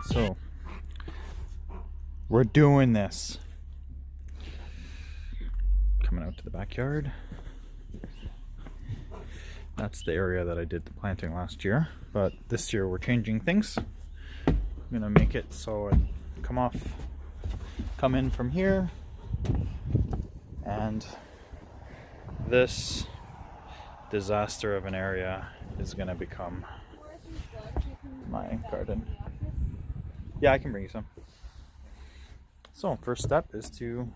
So we're doing this. Coming out to the backyard. That's the area that I did the planting last year, but this year we're changing things. I'm gonna make it so it come in from here, and this disaster of an area is gonna become my garden. Yeah, I can bring you some. So first step is to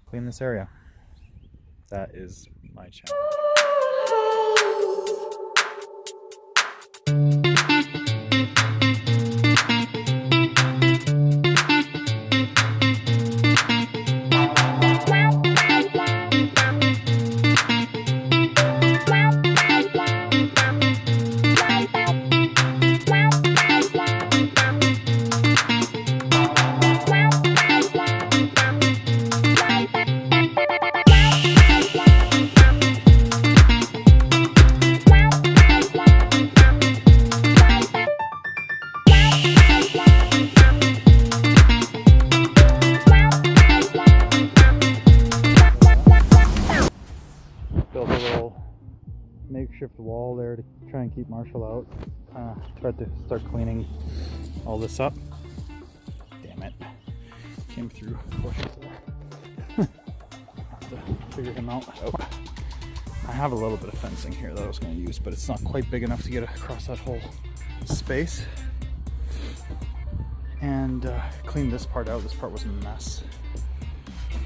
clean this area. That is my challenge. Built a little makeshift wall there to try and keep Marshall out. Tried to start cleaning all this up. Damn it. Came through bushes there. Have to figure him out. Oh. I have a little bit of fencing here that I was going to use, but it's not quite big enough to get across that whole space. And cleaned this part out. This part was a mess.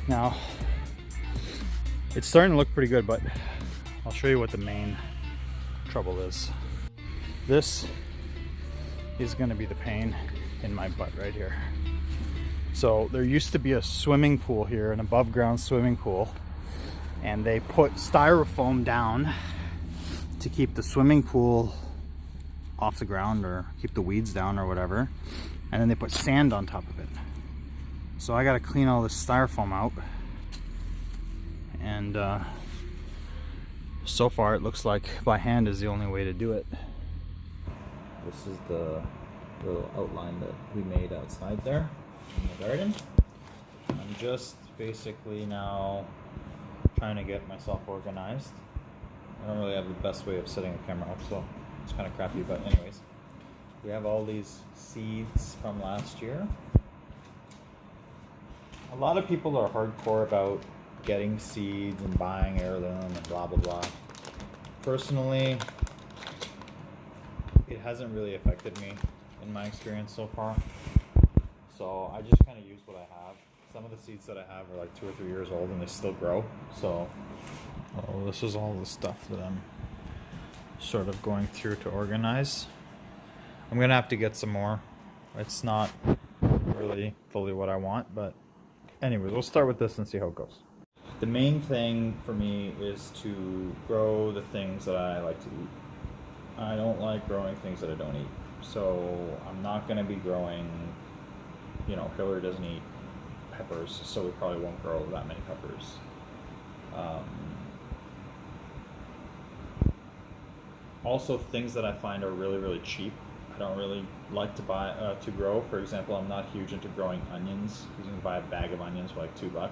Now, it's starting to look pretty good, but I'll show you what the main trouble is. This is going to be the pain in my butt right here. So there used to be a swimming pool here, an above ground swimming pool, and they put styrofoam down to keep the swimming pool off the ground or keep the weeds down or whatever, and then they put sand on top of it. So I got to clean all this styrofoam out. And so far it looks like by hand is the only way to do it. This is the little outline that we made outside there in the garden. I'm just basically now trying to get myself organized. I don't really have the best way of setting a camera up, so it's kind of crappy, but anyways. We have all these seeds from last year. A lot of people are hardcore about getting seeds and buying heirloom and blah blah blah. Personally, it hasn't really affected me in my experience so far. So I just kind of use what I have. Some of the seeds that I have are like 2 or 3 years old and they still grow. So this is all the stuff that I'm sort of going through to organize. I'm gonna have to get some more. It's not really fully what I want, but anyways, we'll start with this and see how it goes. The main thing for me is to grow the things that I like to eat. I don't like growing things that I don't eat. So I'm not going to be growing, Hillary doesn't eat peppers, so we probably won't grow that many peppers. Also, things that I find are really, really cheap. I don't really like to buy, to grow. For example, I'm not huge into growing onions. You can buy a bag of onions for like $2.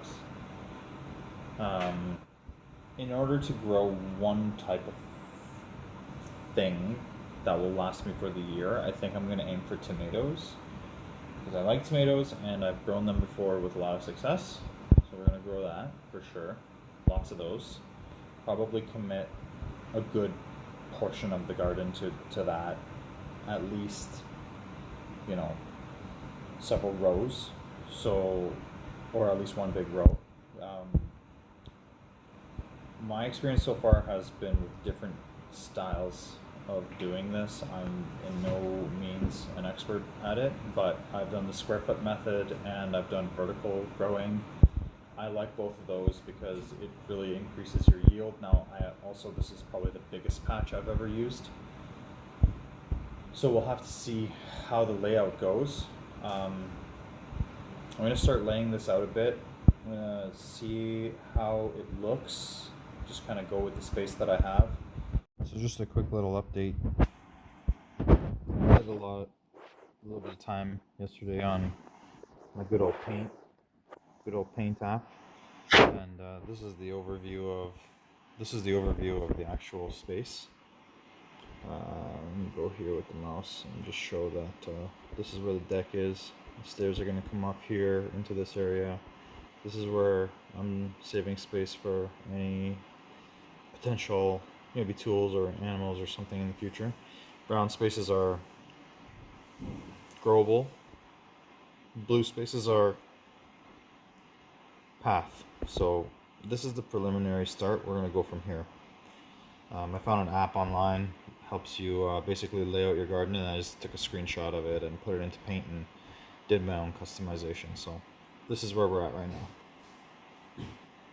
In order to grow one type of thing that will last me for the year, I think I'm going to aim for tomatoes, because I like tomatoes and I've grown them before with a lot of success. So we're going to grow that for sure. Lots of those. Probably commit a good portion of the garden to that, at least, several rows, or at least one big row. My experience so far has been with different styles of doing this. I'm in no means an expert at it, but I've done the square foot method and I've done vertical growing. I like both of those because it really increases your yield. Now, this is probably the biggest patch I've ever used. So we'll have to see how the layout goes. I'm going to start laying this out a bit. I'm going to see how it looks. Just kind of go with the space that I have. So just a quick little update. I did a lot a little bit of time yesterday on my good old paint app, and this is the overview of the actual space. Let me go here with the mouse and just show that this is where the deck is. The stairs are going to come up here into this area. This is where I'm saving space for any potential maybe tools or animals or something in the future. Brown spaces are growable. Blue spaces are path. So this is the preliminary start. We're going to go from here. I found an app online, helps you basically lay out your garden, and I just took a screenshot of it and put it into Paint and did my own customization. So this is where we're at right now.